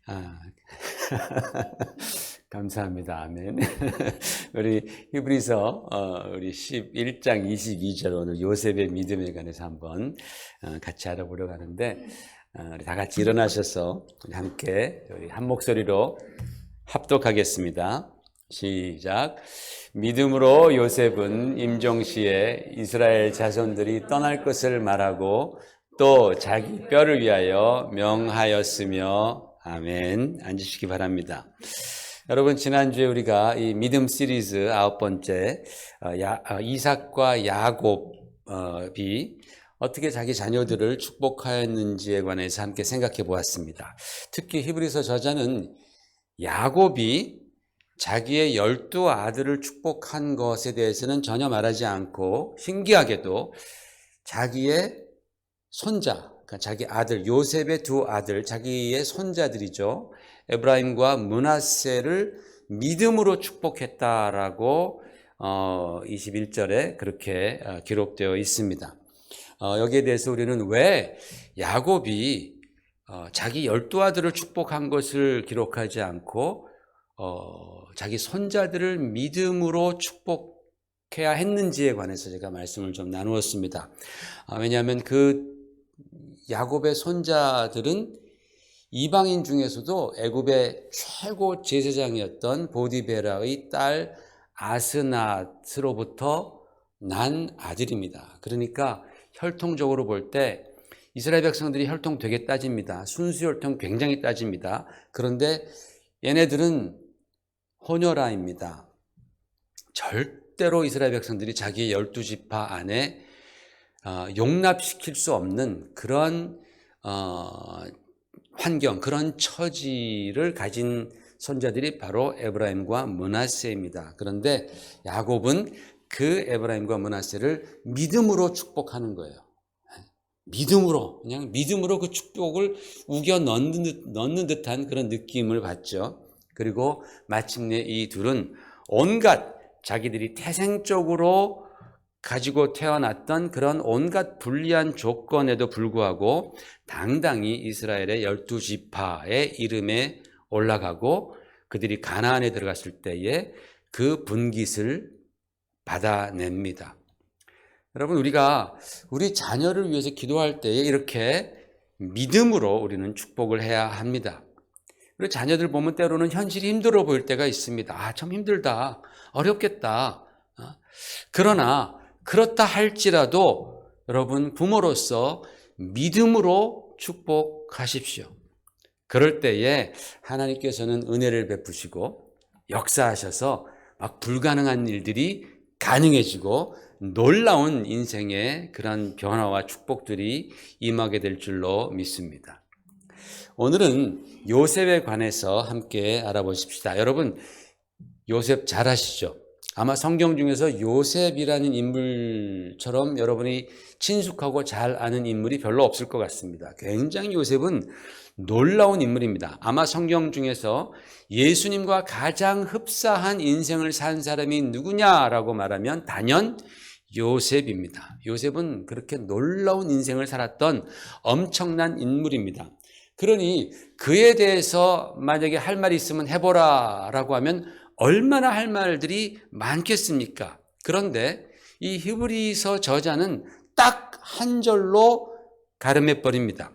아, 감사합니다. 아멘. 우리 히브리서 우리 11장 22절 오늘 요셉의 믿음에 관해서 한번 같이 알아보려고 하는데, 우리 다 같이 일어나셔서 우리 함께 우리 한 목소리로 합독하겠습니다. 시작. 믿음으로 요셉은 임종시에 이스라엘 자손들이 떠날 것을 말하고 또 자기 뼈를 위하여 명하였으며. 아멘. 앉으시기 바랍니다. 여러분, 지난주에 우리가 이 믿음 시리즈 9번째 이삭과 야곱이 어떻게 자기 자녀들을 축복하였는지에 관해서 함께 생각해 보았습니다. 특히 히브리서 저자는 야곱이 자기의 12아들을 축복한 것에 대해서는 전혀 말하지 않고, 신기하게도 자기의 손자, 그러니까 자기 아들 요셉의 두 아들, 자기의 손자들이죠, 에브라임과 므낫세를 믿음으로 축복했다라고 21절에 그렇게 기록되어 있습니다. 여기에 대해서 우리는 왜 야곱이 자기 12아들을 축복한 것을 기록하지 않고 자기 손자들을 믿음으로 축복해야 했는지에 관해서 제가 말씀을 좀 나누었습니다. 왜냐하면 그 야곱의 손자들은 이방인 중에서도 애굽의 최고 제사장이었던 보디베라의 딸 아스낫으로부터 난 아들입니다. 그러니까 혈통적으로 볼 때 이스라엘 백성들이 혈통 되게 따집니다. 순수 혈통 굉장히 따집니다. 그런데 얘네들은 호녀라입니다. 절대로 이스라엘 백성들이 자기의 12지파 안에 용납시킬 수 없는 그런 환경, 그런 처지를 가진 손자들이 바로 에브라임과 므낫세입니다. 그런데 야곱은 그 에브라임과 므낫세를 믿음으로 축복하는 거예요. 믿음으로, 그냥 믿음으로 그 축복을 우겨 넣는 듯한 그런 느낌을 받죠. 그리고 마침내 이 둘은 온갖 자기들이 태생적으로 가지고 태어났던 그런 온갖 불리한 조건에도 불구하고 당당히 이스라엘의 12지파의 이름에 올라가고 그들이 가나안에 들어갔을 때에 그 분깃을 받아냅니다. 여러분, 우리가 우리 자녀를 위해서 기도할 때에 이렇게 믿음으로 우리는 축복을 해야 합니다. 그리고 자녀들 보면 때로는 현실이 힘들어 보일 때가 있습니다. 참 힘들다, 어렵겠다. 그러나 그렇다 할지라도 여러분, 부모로서 믿음으로 축복하십시오. 그럴 때에 하나님께서는 은혜를 베푸시고 역사하셔서 막 불가능한 일들이 가능해지고 놀라운 인생의 그런 변화와 축복들이 임하게 될 줄로 믿습니다. 오늘은 요셉에 관해서 함께 알아보십시다. 여러분, 요셉 잘 아시죠? 아마 성경 중에서 요셉이라는 인물처럼 여러분이 친숙하고 잘 아는 인물이 별로 없을 것 같습니다. 굉장히 요셉은 놀라운 인물입니다. 아마 성경 중에서 예수님과 가장 흡사한 인생을 산 사람이 누구냐라고 말하면 단연 요셉입니다. 요셉은 그렇게 놀라운 인생을 살았던 엄청난 인물입니다. 그러니 그에 대해서 만약에 할 말이 있으면 해보라 라고 하면 얼마나 할 말들이 많겠습니까? 그런데 이 히브리서 저자는 딱 한 절로 가름해버립니다.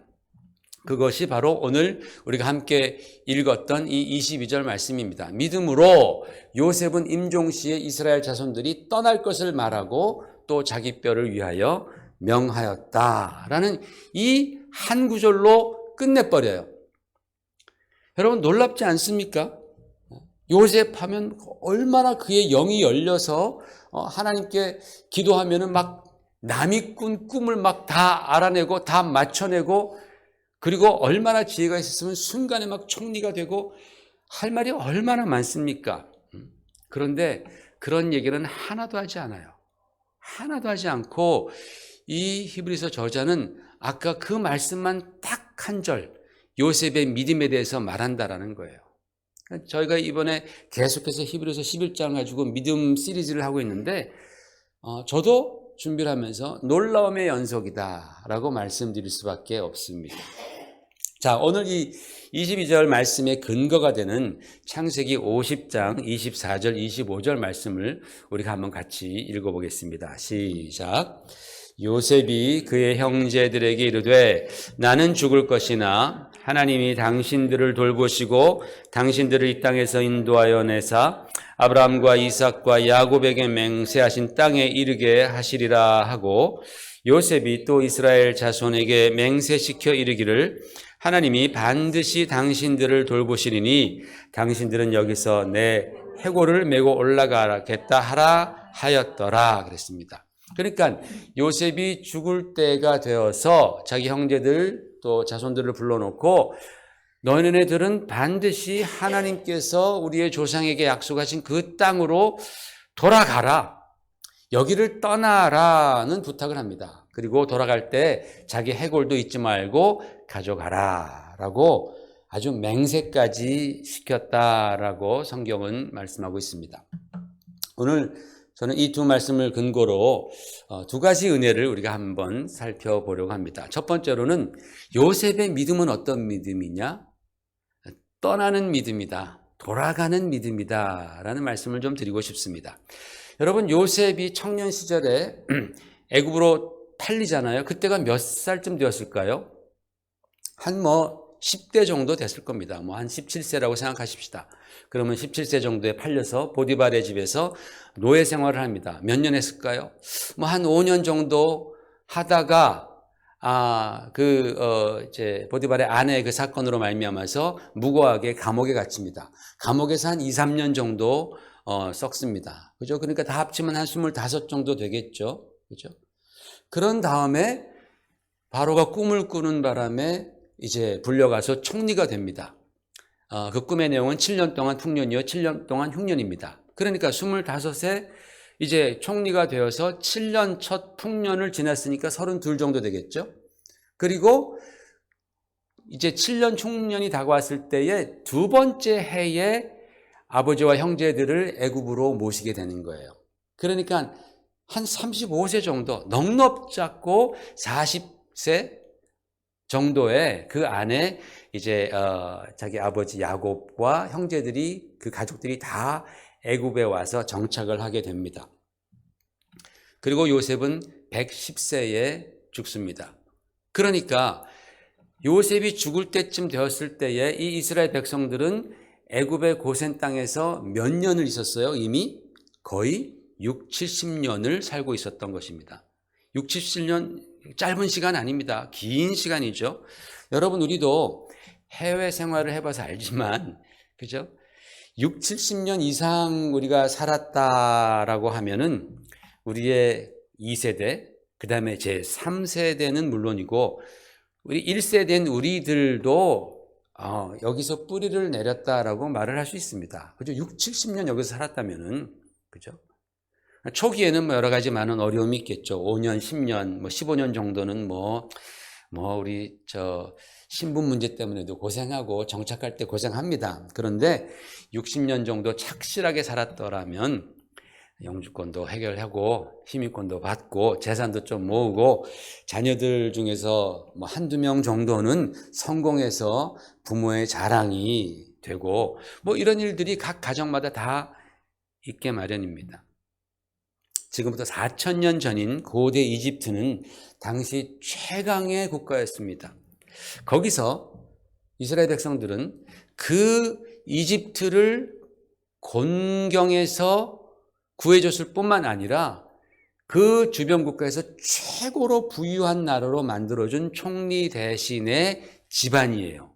그것이 바로 오늘 우리가 함께 읽었던 이 22절 말씀입니다. 믿음으로 요셉은 임종시에 이스라엘 자손들이 떠날 것을 말하고 또 자기 뼈를 위하여 명하였다라는 이 한 구절로 끝내버려요. 여러분, 놀랍지 않습니까? 요셉 하면 얼마나 그의 영이 열려서 하나님께 기도하면은 막 남이 꾼 꿈을 막 다 알아내고 다 맞춰내고, 그리고 얼마나 지혜가 있었으면 순간에 막 총리가 되고 할 말이 얼마나 많습니까? 그런데 그런 얘기는 하나도 하지 않아요. 하나도 하지 않고 이 히브리서 저자는 아까 그 말씀만 딱 한 절, 요셉의 믿음에 대해서 말한다라는 거예요. 저희가 이번에 계속해서 히브리서 11장 가지고 믿음 시리즈를 하고 있는데 저도 준비를 하면서 놀라움의 연속이다라고 말씀드릴 수밖에 없습니다. 자, 오늘 이 22절 말씀의 근거가 되는 창세기 50장 24절 25절 말씀을 우리가 한번 같이 읽어보겠습니다. 시작. 요셉이 그의 형제들에게 이르되 나는 죽을 것이나 하나님이 당신들을 돌보시고 당신들을 이 땅에서 인도하여 내사 아브라함과 이삭과 야곱에게 맹세하신 땅에 이르게 하시리라 하고, 요셉이 또 이스라엘 자손에게 맹세시켜 이르기를 하나님이 반드시 당신들을 돌보시리니 당신들은 여기서 내 해골을 메고 올라가겠다 하라 하였더라 그랬습니다. 그러니까 요셉이 죽을 때가 되어서 자기 형제들 또 자손들을 불러놓고 너희네들은 반드시 하나님께서 우리의 조상에게 약속하신 그 땅으로 돌아가라, 여기를 떠나라는 부탁을 합니다. 그리고 돌아갈 때 자기 해골도 잊지 말고 가져가라 라고 아주 맹세까지 시켰다라고 성경은 말씀하고 있습니다. 오늘 저는 이 두 말씀을 근거로 두 가지 은혜를 우리가 한번 살펴보려고 합니다. 첫 번째로는 요셉의 믿음은 어떤 믿음이냐? 떠나는 믿음이다. 돌아가는 믿음이다 라는 말씀을 좀 드리고 싶습니다. 여러분, 요셉이 청년 시절에 애굽으로 팔리잖아요. 그때가 몇 살쯤 되었을까요? 한 10대 정도 됐을 겁니다. 한 17세라고 생각하십시다. 그러면 17세 정도에 팔려서 보디발의 집에서 노예 생활을 합니다. 몇 년 했을까요? 한 5년 정도 하다가 이제 보디발의 아내의 그 사건으로 말미암아서 무고하게 감옥에 갇힙니다. 감옥에서 한 2, 3년 정도 썩습니다. 그죠? 그러니까 다 합치면 한 25 정도 되겠죠. 그죠? 그런 다음에 바로가 꿈을 꾸는 바람에 이제 불려가서 총리가 됩니다. 그 꿈의 내용은 7년 동안 풍년이요 7년 동안 흉년입니다. 그러니까 25세 이제 총리가 되어서 7년 첫 풍년을 지났으니까 32 정도 되겠죠. 그리고 이제 7년 총년이 다가왔을 때에 두 번째 해에 아버지와 형제들을 애굽으로 모시게 되는 거예요. 그러니까 한 35세 정도, 넉넉 잡고 40세 정도의 그 안에 이제 자기 아버지 야곱과 형제들이, 그 가족들이 다 애굽에 와서 정착을 하게 됩니다. 그리고 요셉은 110세에 죽습니다. 그러니까 요셉이 죽을 때쯤 되었을 때에 이 이스라엘 백성들은 애굽의 고센 땅에서 몇 년을 있었어요? 이미 거의 6, 70년을 살고 있었던 것입니다. 6, 70년 짧은 시간 아닙니다. 긴 시간이죠. 여러분, 우리도 해외 생활을 해봐서 알지만, 그죠? 6, 70년 이상 우리가 살았다라고 하면은 우리의 2세대, 그 다음에 제 3세대는 물론이고, 우리 1세대인 우리들도 여기서 뿌리를 내렸다라고 말을 할 수 있습니다. 그죠? 6, 70년 여기서 살았다면은, 그죠? 초기에는 여러 가지 많은 어려움이 있겠죠. 5년, 10년, 15년 정도는 우리 신분 문제 때문에도 고생하고 정착할 때 고생합니다. 그런데 60년 정도 착실하게 살았더라면 영주권도 해결하고 시민권도 받고 재산도 좀 모으고 자녀들 중에서 한두 명 정도는 성공해서 부모의 자랑이 되고 이런 일들이 각 가정마다 다 있게 마련입니다. 지금부터 4,000년 전인 고대 이집트는 당시 최강의 국가였습니다. 거기서 이스라엘 백성들은 그 이집트를 곤경에서 구해줬을 뿐만 아니라 그 주변 국가에서 최고로 부유한 나라로 만들어준 총리 대신의 집안이에요.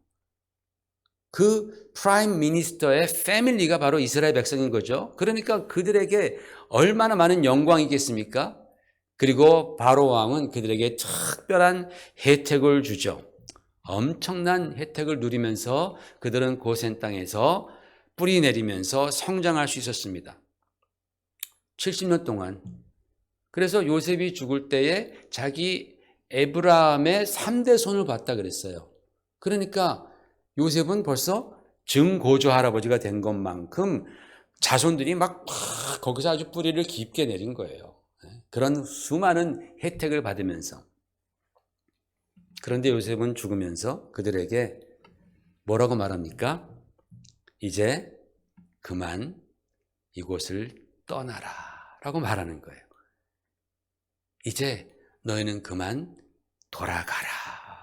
그 프라임 미니스터의 패밀리가 바로 이스라엘 백성인 거죠. 그러니까 그들에게 얼마나 많은 영광이겠습니까? 그리고 바로 왕은 그들에게 특별한 혜택을 주죠. 엄청난 혜택을 누리면서 그들은 고센 땅에서 뿌리 내리면서 성장할 수 있었습니다. 70년 동안. 그래서 요셉이 죽을 때에 자기 에브라함의 3대 손을 봤다 그랬어요. 그러니까 요셉은 벌써 증고조 할아버지가 된 것만큼 자손들이 막 거기서 아주 뿌리를 깊게 내린 거예요. 그런 수많은 혜택을 받으면서. 그런데 요셉은 죽으면서 그들에게 뭐라고 말합니까? 이제 그만 이곳을 떠나라 라고 말하는 거예요. 이제 너희는 그만 돌아가라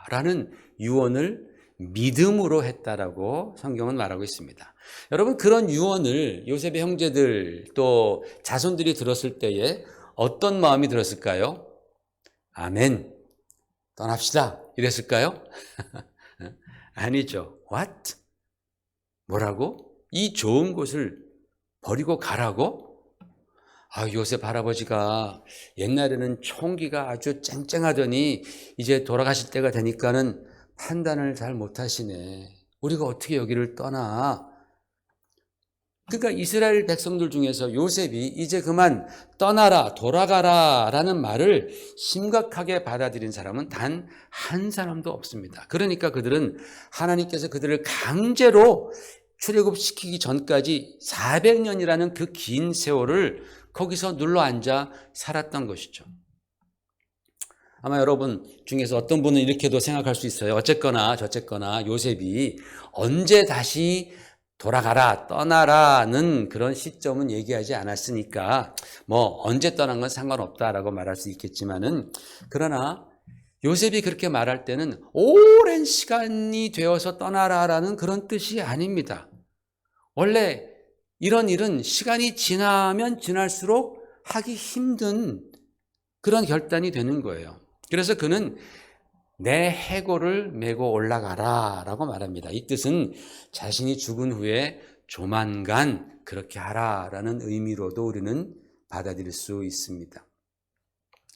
라는 유언을 믿음으로 했다라고 성경은 말하고 있습니다. 여러분, 그런 유언을 요셉의 형제들 또 자손들이 들었을 때에 어떤 마음이 들었을까요? 아멘, 떠납시다 이랬을까요? 아니죠. What? 뭐라고? 이 좋은 곳을 버리고 가라고? 요셉 할아버지가 옛날에는 총기가 아주 쨍쨍하더니 이제 돌아가실 때가 되니까는 판단을 잘 못하시네. 우리가 어떻게 여기를 떠나? 그러니까 이스라엘 백성들 중에서 요셉이 이제 그만 떠나라, 돌아가라 라는 말을 심각하게 받아들인 사람은 단 한 사람도 없습니다. 그러니까 그들은 하나님께서 그들을 강제로 출애굽시키기 전까지 400년이라는 그 긴 세월을 거기서 눌러앉아 살았던 것이죠. 아마 여러분 중에서 어떤 분은 이렇게도 생각할 수 있어요. 어쨌거나 저쨌거나 요셉이 언제 다시 돌아가라, 떠나라는 그런 시점은 얘기하지 않았으니까 뭐 언제 떠난 건 상관없다라고 말할 수 있겠지만은, 그러나 요셉이 그렇게 말할 때는 오랜 시간이 되어서 떠나라라는 그런 뜻이 아닙니다. 원래 이런 일은 시간이 지나면 지날수록 하기 힘든 그런 결단이 되는 거예요. 그래서 그는 내 해골을 메고 올라가라 라고 말합니다. 이 뜻은 자신이 죽은 후에 조만간 그렇게 하라라는 의미로도 우리는 받아들일 수 있습니다.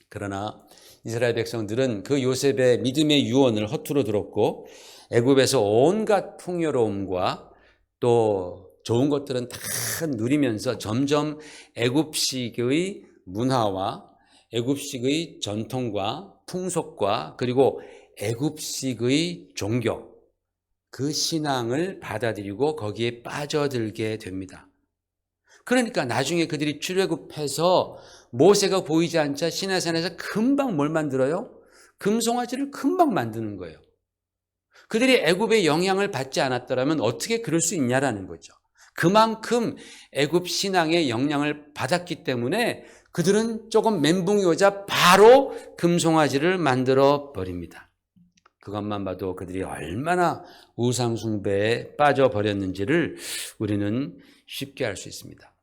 그러나 이스라엘 백성들은 그 요셉의 믿음의 유언을 허투루 들었고 애굽에서 온갖 풍요로움과 또 좋은 것들은 다 누리면서 점점 애굽식의 문화와 애굽식의 전통과 풍속과 그리고 애굽식의 종교, 그 신앙을 받아들이고 거기에 빠져들게 됩니다. 그러니까 나중에 그들이 출애굽해서 모세가 보이지 않자 시내산에서 금방 뭘 만들어요? 금송아지를 금방 만드는 거예요. 그들이 애굽의 영향을 받지 않았더라면 어떻게 그럴 수 있냐라는 거죠. 그만큼 애굽 신앙의 영향을 받았기 때문에 그들은 조금 멘붕이 오자 바로 금송아지를 만들어 버립니다. 그것만 봐도 그들이 얼마나 우상 숭배에 빠져버렸는지를 우리는 쉽게 알 수 있습니다.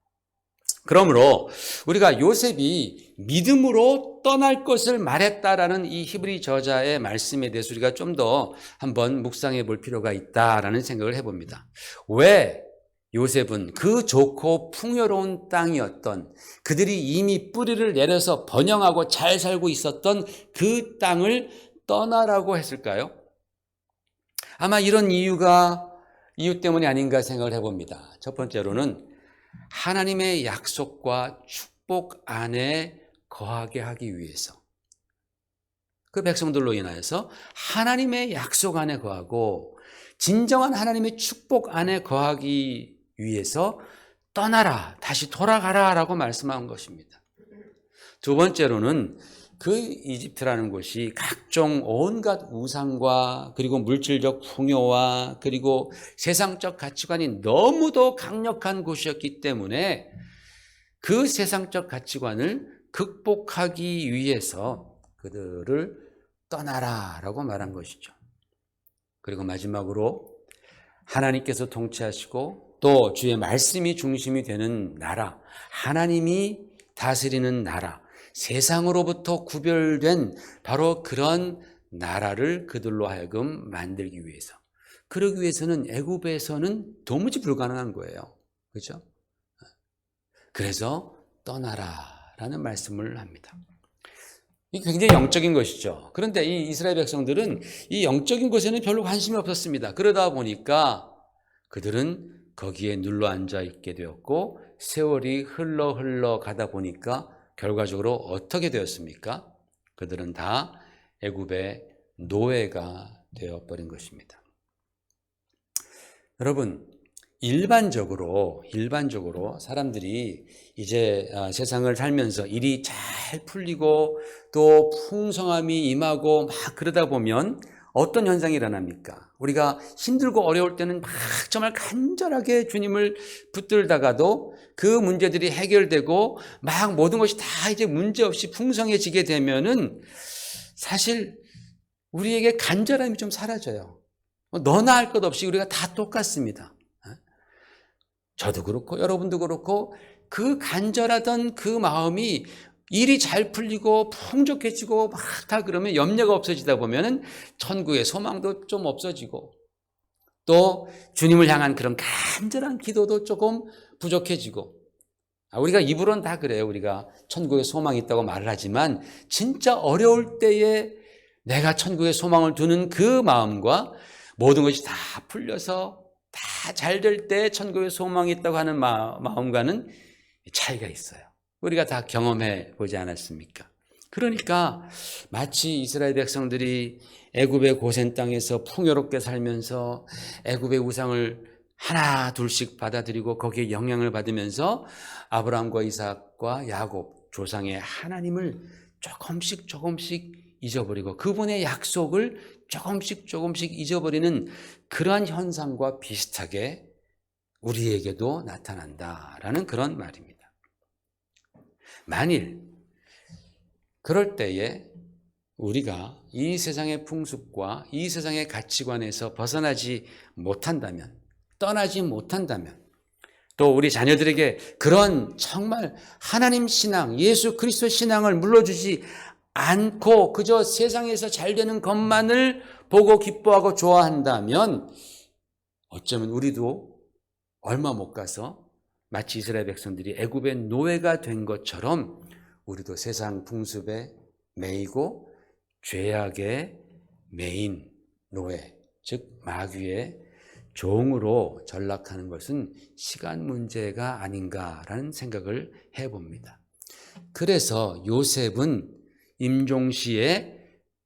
그러므로 우리가 요셉이 믿음으로 떠날 것을 말했다라는 이 히브리 저자의 말씀에 대해서 우리가 좀 더 한번 묵상해 볼 필요가 있다라는 생각을 해봅니다. 왜 요셉은 그 좋고 풍요로운 땅이었던, 그들이 이미 뿌리를 내려서 번영하고 잘 살고 있었던 그 땅을 떠나라고 했을까요? 아마 이런 이유 때문이 아닌가 생각을 해봅니다. 첫 번째로는 하나님의 약속과 축복 안에 거하게 하기 위해서, 그 백성들로 인하여서 하나님의 약속 안에 거하고 진정한 하나님의 축복 안에 거하기 위해서 떠나라, 다시 돌아가라 라고 말씀한 것입니다. 두 번째로는 그 이집트라는 곳이 각종 온갖 우상과 그리고 물질적 풍요와 그리고 세상적 가치관이 너무도 강력한 곳이었기 때문에 그 세상적 가치관을 극복하기 위해서 그들을 떠나라라고 말한 것이죠. 그리고 마지막으로 하나님께서 통치하시고 또 주의 말씀이 중심이 되는 나라, 하나님이 다스리는 나라, 세상으로부터 구별된 바로 그런 나라를 그들로 하여금 만들기 위해서, 그러기 위해서는 애굽에서는 도무지 불가능한 거예요. 그렇죠? 그래서 떠나라라는 말씀을 합니다. 이게 굉장히 영적인 것이죠. 그런데 이 이스라엘 백성들은 이 영적인 것에는 별로 관심이 없었습니다. 그러다 보니까 그들은 거기에 눌러 앉아 있게 되었고 세월이 흘러 가다 보니까 결과적으로 어떻게 되었습니까? 그들은 다 애굽의 노예가 되어버린 것입니다. 여러분, 일반적으로 사람들이 이제 세상을 살면서 일이 잘 풀리고 또 풍성함이 임하고 막 그러다 보면 어떤 현상이 일어납니까? 우리가 힘들고 어려울 때는 막 정말 간절하게 주님을 붙들다가도 그 문제들이 해결되고 막 모든 것이 다 이제 문제없이 풍성해지게 되면은 사실 우리에게 간절함이 좀 사라져요. 너나 할 것 없이 우리가 다 똑같습니다. 저도 그렇고 여러분도 그렇고 그 간절하던 그 마음이 일이 잘 풀리고 풍족해지고 막 다 그러면 염려가 없어지다 보면은 천국의 소망도 좀 없어지고 또 주님을 향한 그런 간절한 기도도 조금 부족해지고 우리가 입으로는 다 그래요. 우리가 천국에 소망이 있다고 말을 하지만 진짜 어려울 때에 내가 천국에 소망을 두는 그 마음과 모든 것이 다 풀려서 다 잘 될 때 천국에 소망이 있다고 하는 마음과는 차이가 있어요. 우리가 다 경험해 보지 않았습니까? 그러니까 마치 이스라엘 백성들이 애굽의 고센 땅에서 풍요롭게 살면서 애굽의 우상을 하나 둘씩 받아들이고 거기에 영향을 받으면서 아브라함과 이삭과 야곱 조상의 하나님을 조금씩 잊어버리고 그분의 약속을 조금씩 잊어버리는 그러한 현상과 비슷하게 우리에게도 나타난다라는 그런 말입니다. 만일 그럴 때에 우리가 이 세상의 풍습과 이 세상의 가치관에서 벗어나지 못한다면, 떠나지 못한다면, 또 우리 자녀들에게 그런 정말 하나님 신앙, 예수 그리스도 신앙을 물려주지 않고 그저 세상에서 잘 되는 것만을 보고 기뻐하고 좋아한다면 어쩌면 우리도 얼마 못 가서 마치 이스라엘 백성들이 애굽의 노예가 된 것처럼 우리도 세상 풍습에 매이고 죄악의 매인 노예, 즉 마귀의 종으로 전락하는 것은 시간 문제가 아닌가라는 생각을 해봅니다. 그래서 요셉은 임종시에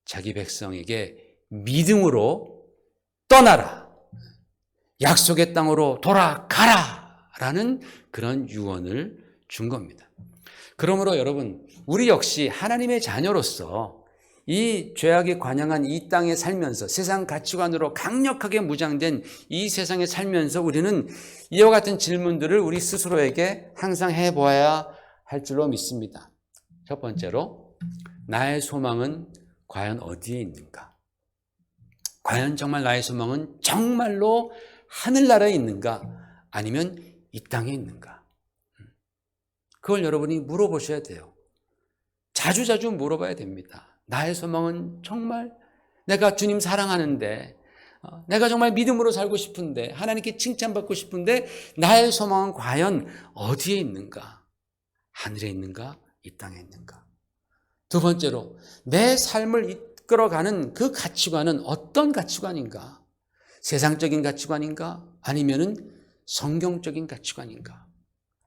자기 백성에게 믿음으로 떠나라, 약속의 땅으로 돌아가라 라는 그런 유언을 준 겁니다. 그러므로 여러분, 우리 역시 하나님의 자녀로서 이 죄악에 관영한 이 땅에 살면서 세상 가치관으로 강력하게 무장된 이 세상에 살면서 우리는 이와 같은 질문들을 우리 스스로에게 항상 해보아야 할 줄로 믿습니다. 첫 번째로, 나의 소망은 과연 어디에 있는가? 과연 정말 나의 소망은 정말로 하늘나라에 있는가? 아니면 이 땅에 있는가? 그걸 여러분이 물어보셔야 돼요. 자주 물어봐야 됩니다. 나의 소망은 정말 내가 주님 사랑하는데, 내가 정말 믿음으로 살고 싶은데, 하나님께 칭찬받고 싶은데 나의 소망은 과연 어디에 있는가? 하늘에 있는가? 이 땅에 있는가? 두 번째로, 내 삶을 이끌어가는 그 가치관은 어떤 가치관인가? 세상적인 가치관인가? 아니면은 성경적인 가치관인가?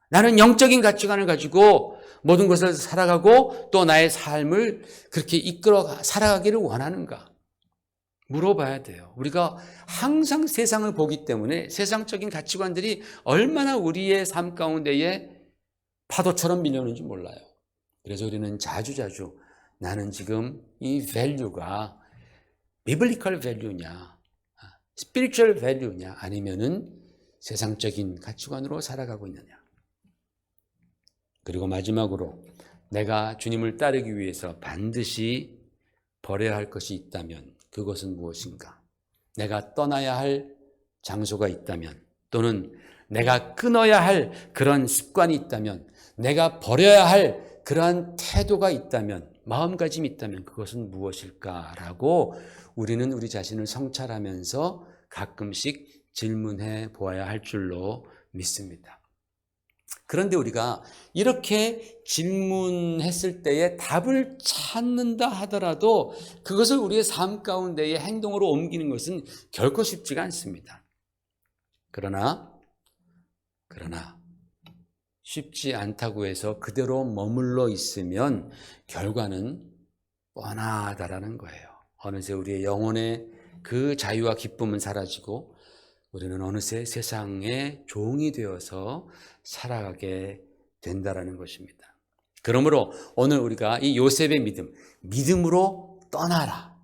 나는 영적인 가치관을 가지고 모든 것을 살아가고 또 나의 삶을 그렇게 이끌어 살아가기를 원하는가? 물어봐야 돼요. 우리가 항상 세상을 보기 때문에 세상적인 가치관들이 얼마나 우리의 삶 가운데에 파도처럼 밀려오는지 몰라요. 그래서 우리는 자주 나는 지금 이 밸류가 비블리컬 밸류냐, 스피리추얼 밸류냐, 아니면은 세상적인 가치관으로 살아가고 있느냐. 그리고 마지막으로 내가 주님을 따르기 위해서 반드시 버려야 할 것이 있다면 그것은 무엇인가? 내가 떠나야 할 장소가 있다면, 또는 내가 끊어야 할 그런 습관이 있다면, 내가 버려야 할 그러한 태도가 있다면, 마음가짐이 있다면 그것은 무엇일까라고 우리는 우리 자신을 성찰하면서 가끔씩 질문해 보아야 할 줄로 믿습니다. 그런데 우리가 이렇게 질문했을 때에 답을 찾는다 하더라도 그것을 우리의 삶 가운데의 행동으로 옮기는 것은 결코 쉽지가 않습니다. 그러나 쉽지 않다고 해서 그대로 머물러 있으면 결과는 뻔하다라는 거예요. 어느새 우리의 영혼의 그 자유와 기쁨은 사라지고 우리는 어느새 세상의 종이 되어서 살아가게 된다라는 것입니다. 그러므로 오늘 우리가 이 요셉의 믿음으로 떠나라,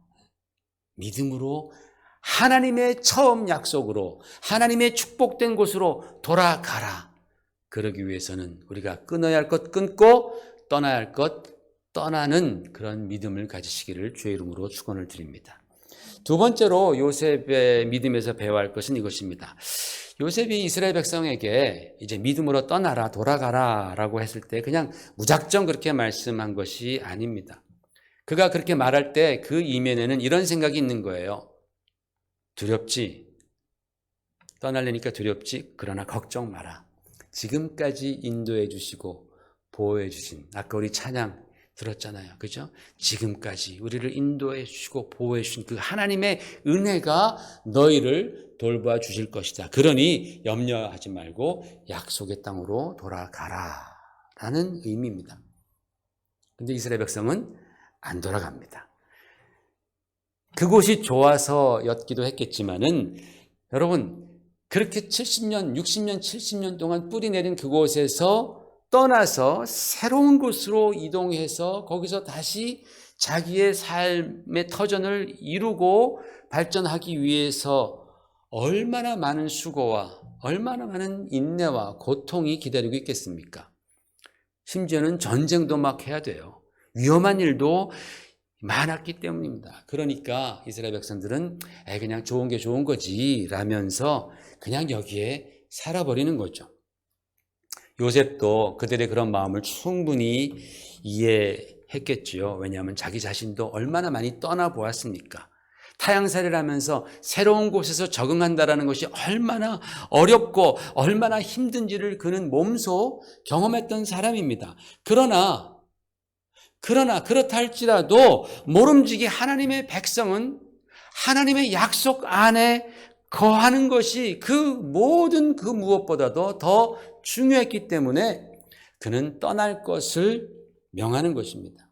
믿음으로 하나님의 처음 약속으로 하나님의 축복된 곳으로 돌아가라. 그러기 위해서는 우리가 끊어야 할 것 끊고 떠나야 할 것 떠나는 그런 믿음을 가지시기를 주의 이름으로 축원을 드립니다. 두 번째로 요셉의 믿음에서 배워야 할 것은 이것입니다. 요셉이 이스라엘 백성에게 이제 믿음으로 떠나라, 돌아가라 라고 했을 때 그냥 무작정 그렇게 말씀한 것이 아닙니다. 그가 그렇게 말할 때 그 이면에는 이런 생각이 있는 거예요. 두렵지? 떠날래니까 두렵지? 그러나 걱정 마라. 지금까지 인도해 주시고 보호해 주신, 아까 우리 찬양 들었잖아요. 그죠? 지금까지 우리를 인도해 주시고 보호해 주신 그 하나님의 은혜가 너희를 돌봐 주실 것이다. 그러니 염려하지 말고 약속의 땅으로 돌아가라 라는 의미입니다. 근데 이스라엘 백성은 안 돌아갑니다. 그곳이 좋아서였기도 했겠지만은 여러분 그렇게 70년, 60년, 70년 동안 뿌리 내린 그곳에서 떠나서 새로운 곳으로 이동해서 거기서 다시 자기의 삶의 터전을 이루고 발전하기 위해서 얼마나 많은 수고와 얼마나 많은 인내와 고통이 기다리고 있겠습니까? 심지어는 전쟁도 막 해야 돼요. 위험한 일도 많았기 때문입니다. 그러니까 이스라엘 백성들은 그냥 좋은 게 좋은 거지 라면서 그냥 여기에 살아버리는 거죠. 요셉도 그들의 그런 마음을 충분히 이해했겠지요. 왜냐하면 자기 자신도 얼마나 많이 떠나보았습니까? 타향살이를 하면서 새로운 곳에서 적응한다는 것이 얼마나 어렵고 얼마나 힘든지를 그는 몸소 경험했던 사람입니다. 그러나 그렇다 할지라도 모름지기 하나님의 백성은 하나님의 약속 안에 거하는 것이 그 모든 그 무엇보다도 더 중요했기 때문에 그는 떠날 것을 명하는 것입니다.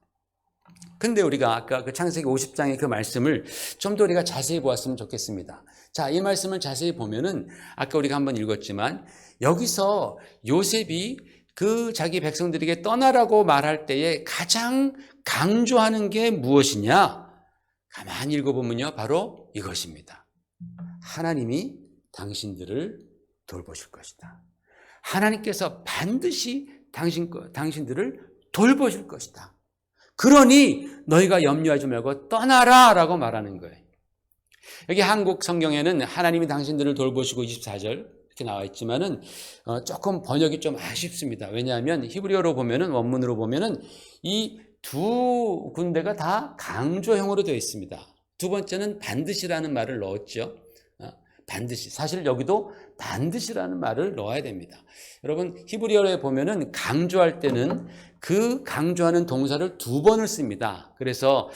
근데 우리가 아까 그 창세기 50장의 그 말씀을 좀 더 우리가 자세히 보았으면 좋겠습니다. 자, 이 말씀을 자세히 보면은 아까 우리가 한번 읽었지만 여기서 요셉이 그 자기 백성들에게 떠나라고 말할 때에 가장 강조하는 게 무엇이냐? 가만히 읽어보면요. 바로 이것입니다. 하나님이 당신들을 돌보실 것이다. 하나님께서 반드시 당신들을 돌보실 것이다. 그러니 너희가 염려하지 말고 떠나라 라고 말하는 거예요. 여기 한국 성경에는 하나님이 당신들을 돌보시고 24절 이렇게 나와 있지만은 조금 번역이 좀 아쉽습니다. 왜냐하면 히브리어로 보면은 원문으로 보면은 이 두 군데가 다 강조형으로 되어 있습니다. 두 번째는 반드시라는 말을 넣었죠. 반드시. 사실 여기도 반드시라는 말을 넣어야 됩니다. 여러분 히브리어에 보면은 강조할 때는 그 강조하는 동사를 두 번을 씁니다. 그래서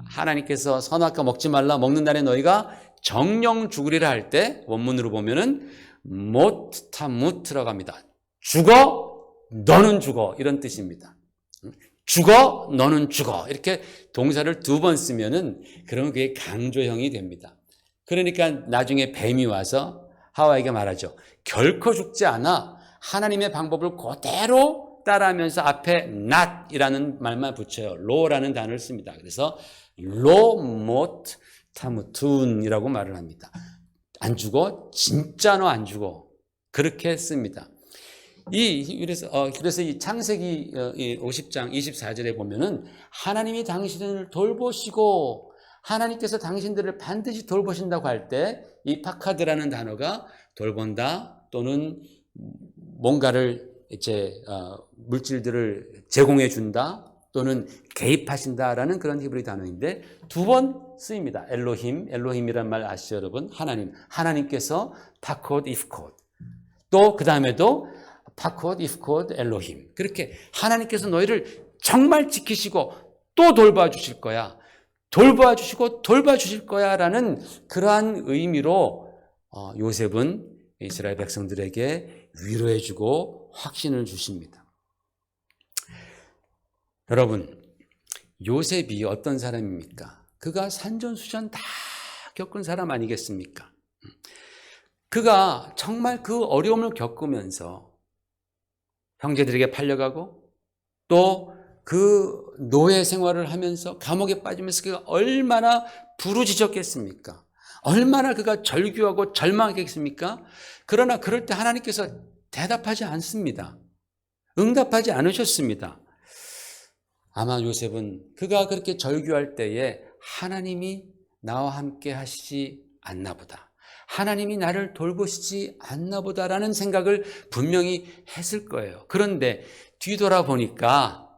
하나님께서 선악과 먹지 말라 먹는 날에 너희가 정령 죽으리라 할 때 원문으로 보면은 못타무트라고 합니다. 죽어 너는 죽어 이런 뜻입니다. 죽어 너는 죽어 이렇게 동사를 두 번 쓰면은 그러면 그게 강조형이 됩니다. 그러니까 나중에 뱀이 와서 하와에게 말하죠. 결코 죽지 않아. 하나님의 방법을 그대로 따라하면서 앞에 not이라는 말만 붙여요. lo라는 단어를 씁니다. 그래서 lo mot tamutun이라고 말을 합니다. 안 죽어? 진짜 너 안 죽어. 그렇게 씁니다. 그래서 이 창세기 50장 24절에 보면은 하나님이 당신을 돌보시고 하나님께서 당신들을 반드시 돌보신다고 할 때 이 파카드라는 단어가 돌본다 또는 뭔가를 이제 물질들을 제공해 준다 또는 개입하신다라는 그런 히브리 단어인데 두 번 쓰입니다. 엘로힘이란 말 아시죠 여러분? 하나님께서 파콧 이프콧 또 그 다음에도 파콧 이프콧 엘로힘 그렇게 하나님께서 너희를 정말 지키시고 또 돌봐주실 거야. 돌봐주시고 돌봐주실 거야 라는 그러한 의미로 요셉은 이스라엘 백성들에게 위로해주고 확신을 주십니다. 여러분 요셉이 어떤 사람입니까? 그가 산전수전 다 겪은 사람 아니겠습니까? 그가 정말 그 어려움을 겪으면서 형제들에게 팔려가고 또 그 노예 생활을 하면서 감옥에 빠지면서 그가 얼마나 부르짖었겠습니까? 얼마나 그가 절규하고 절망했겠습니까? 그러나 그럴 때 하나님께서 대답하지 않습니다. 응답하지 않으셨습니다. 아마 요셉은 그가 그렇게 절규할 때에 하나님이 나와 함께 하시지 않나 보다, 하나님이 나를 돌보시지 않나 보다라는 생각을 분명히 했을 거예요. 그런데 뒤돌아보니까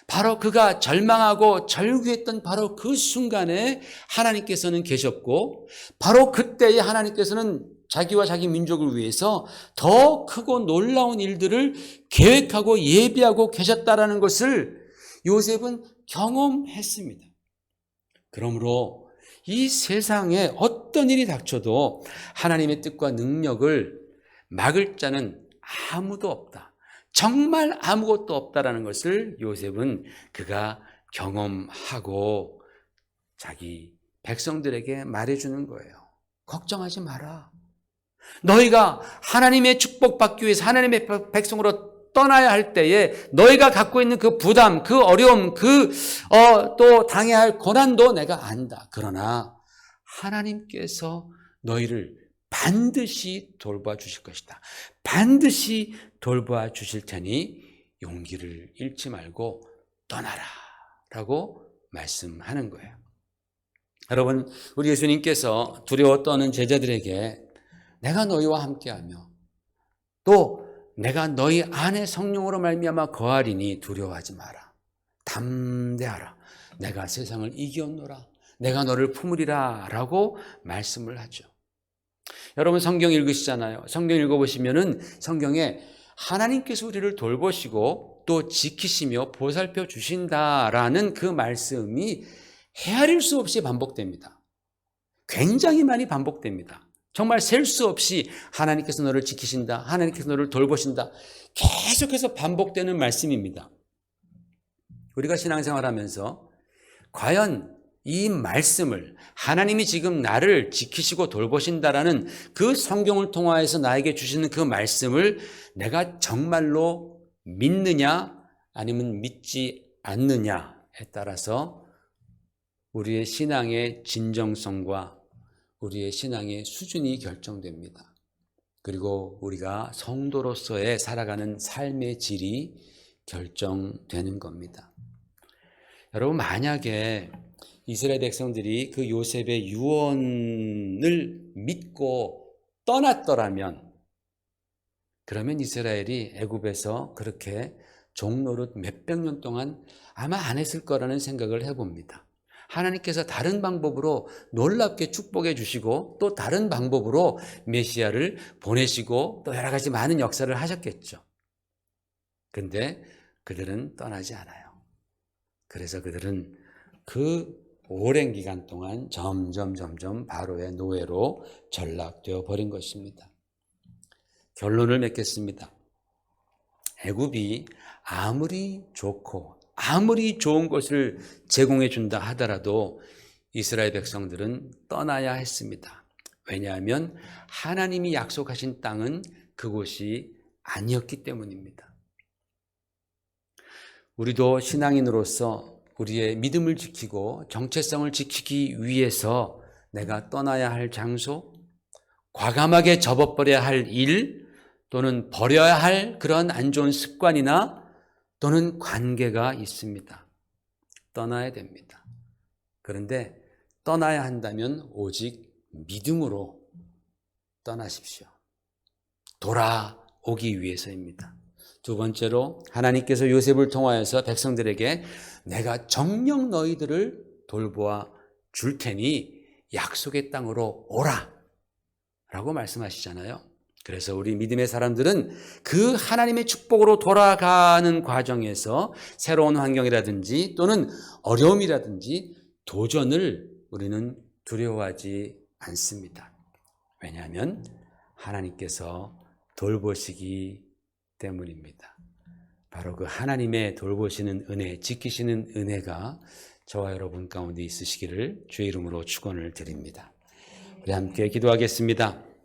바로 그가 절망하고 절규했던 바로 그 순간에 하나님께서는 계셨고, 바로 그때에 하나님께서는 자기와 자기 민족을 위해서 더 크고 놀라운 일들을 계획하고 예비하고 계셨다라는 것을 요셉은 경험했습니다. 그러므로 이 세상에 어떤 일이 닥쳐도 하나님의 뜻과 능력을 막을 자는 아무도 없다, 정말 아무것도 없다라는 것을 요셉은 그가 경험하고 자기 백성들에게 말해주는 거예요. 걱정하지 마라. 너희가 하나님의 축복받기 위해서 하나님의 백성으로 떠나야 할 때에 너희가 갖고 있는 그 부담, 그 어려움, 또 당해야 할 고난도 내가 안다. 그러나 하나님께서 너희를 반드시 돌봐 주실 것이다. 반드시 돌봐 주실 테니 용기를 잃지 말고 떠나라 라고 말씀하는 거예요. 여러분, 우리 예수님께서 두려워 떠는 제자들에게 내가 너희와 함께하며 또 내가 너희 안에 성령으로 말미암아 거하리니 두려워하지 마라. 담대하라. 내가 세상을 이기었노라. 내가 너를 품으리라 라고 말씀을 하죠. 여러분 성경 읽으시잖아요. 성경 읽어보시면은 성경에 하나님께서 우리를 돌보시고 또 지키시며 보살펴 주신다라는 그 말씀이 헤아릴 수 없이 반복됩니다. 굉장히 많이 반복됩니다. 정말 셀 수 없이 하나님께서 너를 지키신다, 하나님께서 너를 돌보신다, 계속해서 반복되는 말씀입니다. 우리가 신앙생활하면서 과연 이 말씀을, 하나님이 지금 나를 지키시고 돌보신다라는 그 성경을 통하여서 나에게 주시는 그 말씀을 내가 정말로 믿느냐 아니면 믿지 않느냐에 따라서 우리의 신앙의 진정성과 우리의 신앙의 수준이 결정됩니다. 그리고 우리가 성도로서의 살아가는 삶의 질이 결정되는 겁니다. 여러분, 만약에 이스라엘 백성들이 그 요셉의 유언을 믿고 떠났더라면, 그러면 이스라엘이 애굽에서 그렇게 종노릇 몇백 년 동안 아마 안 했을 거라는 생각을 해봅니다. 하나님께서 다른 방법으로 놀랍게 축복해 주시고 또 다른 방법으로 메시아를 보내시고 또 여러 가지 많은 역사를 하셨겠죠. 근데 그들은 떠나지 않아요. 그래서 그들은 그 오랜 기간 동안 점점 바로의 노예로 전락되어 버린 것입니다. 결론을 맺겠습니다. 애굽이 아무리 좋고 아무리 좋은 것을 제공해 준다 하더라도 이스라엘 백성들은 떠나야 했습니다. 왜냐하면 하나님이 약속하신 땅은 그곳이 아니었기 때문입니다. 우리도 신앙인으로서 우리의 믿음을 지키고 정체성을 지키기 위해서 내가 떠나야 할 장소, 과감하게 접어버려야 할 일, 또는 버려야 할 그런 안 좋은 습관이나 또는 관계가 있습니다. 떠나야 됩니다. 그런데 떠나야 한다면 오직 믿음으로 떠나십시오. 돌아오기 위해서입니다. 두 번째로 하나님께서 요셉을 통하여서 백성들에게 내가 정녕 너희들을 돌보아 줄 테니 약속의 땅으로 오라 라고 말씀하시잖아요. 그래서 우리 믿음의 사람들은 그 하나님의 축복으로 돌아가는 과정에서 새로운 환경이라든지 또는 어려움이라든지 도전을 우리는 두려워하지 않습니다. 왜냐하면 하나님께서 돌보시기 때문입니다. 바로 그 하나님의 돌보시는 은혜, 지키시는 은혜가 저와 여러분 가운데 있으시기를 주의 이름으로 축원을 드립니다. 우리 함께 기도하겠습니다.